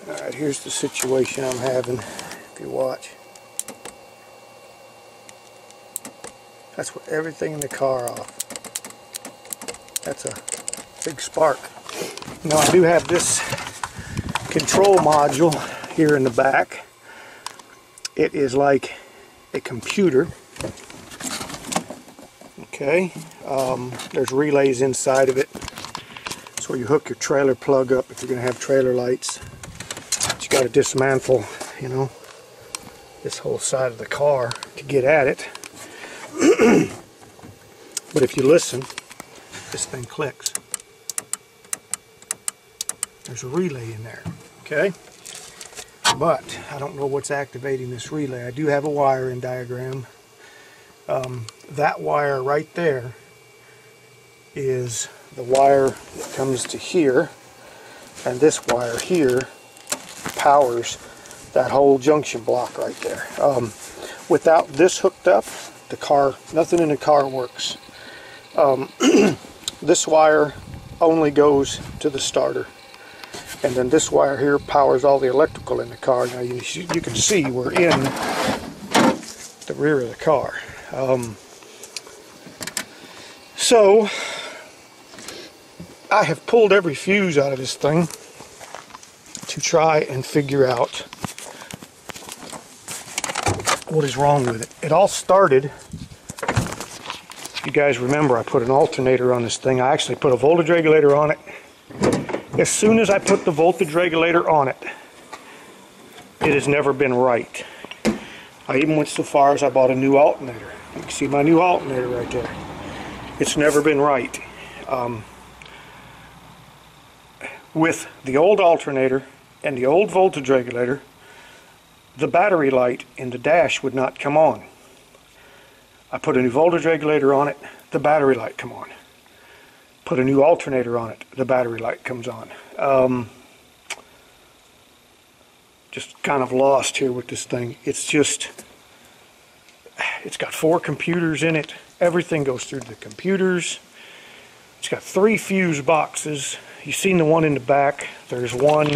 Alright, here's the situation I'm having, if you watch. That's what everything in the car off. That's a big spark. Now I do have this control module here in the back. It is like a computer. Okay, there's relays inside of it. That's where you hook your trailer plug up if you're going to have trailer lights. But you got to dismantle, you know, this whole side of the car to get at it. But if you listen, this thing clicks. There's a relay in there, okay? But I don't know what's activating this relay. I do have a wiring diagram. That wire right there is the wire that comes to here, and this wire here powers that whole junction block right there. Without this hooked up, the car, nothing in the car works. This wire only goes to the starter, and then this wire here powers all the electrical in the car. Now you can see we're in the rear of the car. So I have pulled every fuse out of this thing to try and figure out what is wrong with it. It all started, if you guys remember, I put an alternator on this thing. I actually put a voltage regulator on it. As soon as I put the voltage regulator on it, it has never been right. I even went so far as I bought a new alternator. You can see my new alternator right there. It's never been right. With the old alternator and the old voltage regulator, the battery light in the dash would not come on. I put a new voltage regulator on it, the battery light come on. Put a new alternator on it, the battery light comes on. Just kind of lost here with this thing. It's got 4 computers in it. Everything goes through the computers. It's got 3 fuse boxes. You've seen the one in the back. There's one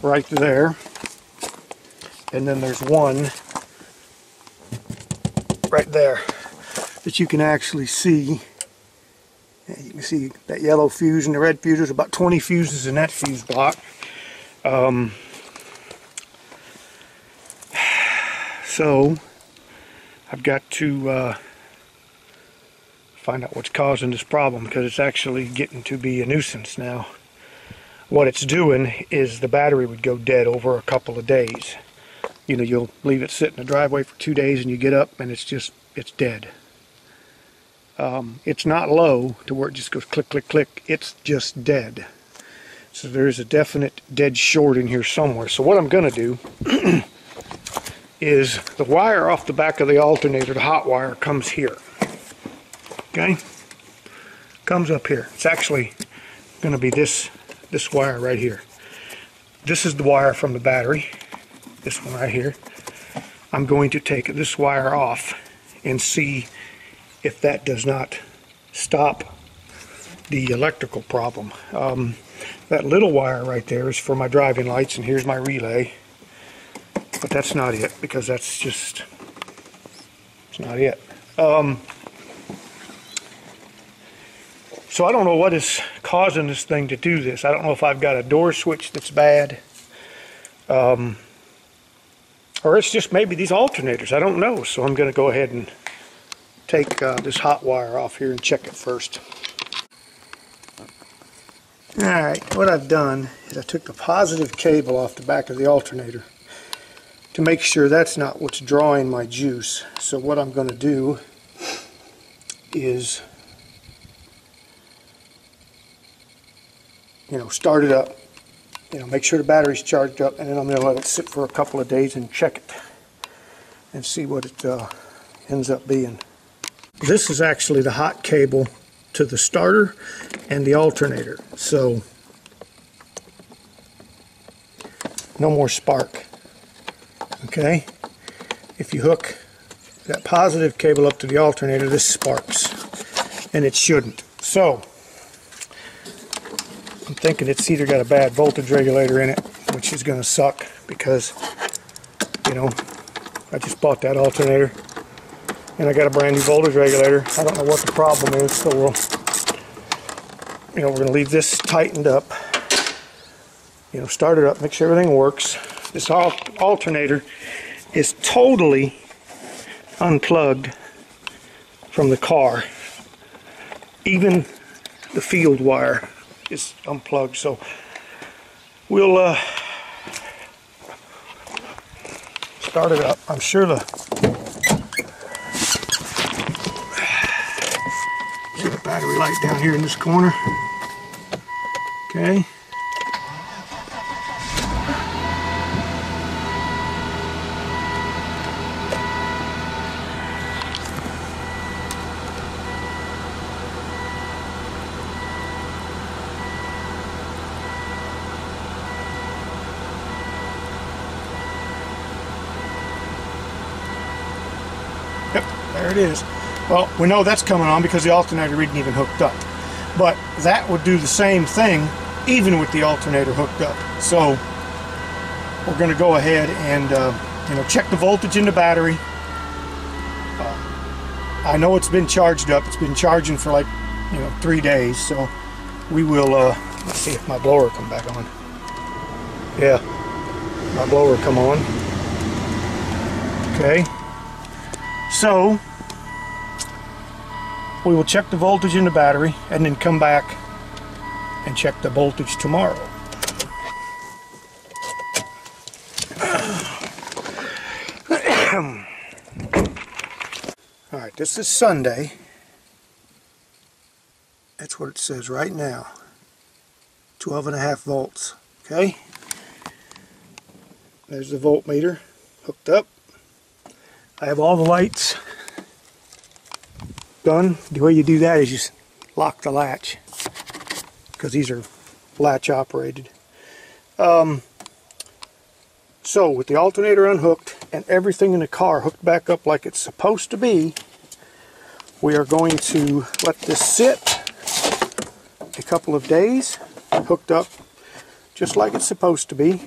right there. And then there's one right there that you can actually see. You can see that yellow fuse and the red fuse. There's about 20 fuses in that fuse block. So I've got to find out what's causing this problem, because it's actually getting to be a nuisance now. What it's doing is the battery would go dead over a couple of days. You know, you'll leave it sit in the driveway for 2 days and you get up and it's dead. It's not low to where it just goes click, click, click. It's just dead. So there's a definite dead short in here somewhere. So what I'm going to do is the wire off the back of the alternator, the hot wire, comes here. Okay? Comes up here. It's actually going to be this wire right here. This is the wire from the battery. This one right here. I'm going to take this wire off and see if that does not stop the electrical problem. That little wire right there is for my driving lights, and here's my relay. But that's not it, because that's just, it's not it. So I don't know what is causing this thing to do this. I don't know if I've got a door switch that's bad. Or it's just maybe these alternators. I don't know. So I'm going to go ahead and take this hot wire off here and check it first. Alright, what I've done is I took the positive cable off the back of the alternator to make sure that's not what's drawing my juice. So what I'm going to do is, start it up, make sure the battery's charged up, and then I'm going to let it sit for a couple of days and check it and see what it ends up being. This is actually the hot cable to the starter and the alternator, so no more spark. Okay, if you hook that positive cable up to the alternator, this sparks, and it shouldn't. So I'm thinking it's either got a bad voltage regulator in it, which is going to suck because, you know, I just bought that alternator and I got a brand new voltage regulator. I don't know what the problem is, so we're going to leave this tightened up, you know, start it up, make sure everything works. This alternator is totally unplugged from the car. Even the field wire is unplugged, so we'll start it up. I'm sure the battery light down here in this corner. Okay. Yep, there it is. Well, we know that's coming on because the alternator isn't even hooked up. But that would do the same thing even with the alternator hooked up. So we're going to go ahead and you know, check the voltage in the battery. I know it's been charged up. It's been charging for like, you know, 3 days. So we will. Let's see if my blower come back on. Yeah, my blower come on. Okay. So we will check the voltage in the battery and then come back and check the voltage tomorrow. Alright, this is Sunday. That's what it says right now. 12.5 volts. Okay. There's the voltmeter hooked up. I have all the lights done. The way you do that is just lock the latch, because these are latch operated. So with the alternator unhooked and everything in the car hooked back up like it's supposed to be, we are going to let this sit a couple of days hooked up just like it's supposed to be,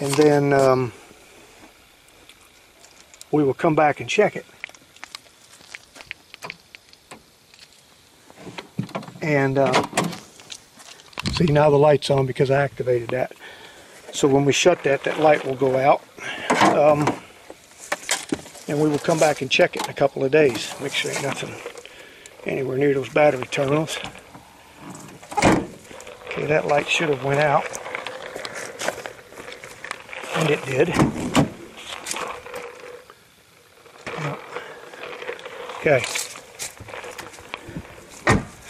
and then we will come back and check it. And see, now the light's on because I activated that. So when we shut that, that light will go out. And we will come back and check it in a couple of days. Make sure ain't nothing anywhere near those battery terminals. Okay, that light should have went out. And it did. Okay.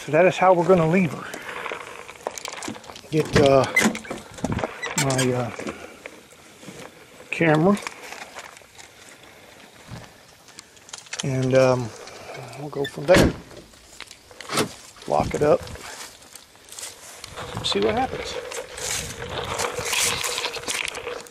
So that is how we're going to leave her. Get my camera, and we'll go from there. Lock it up and see what happens.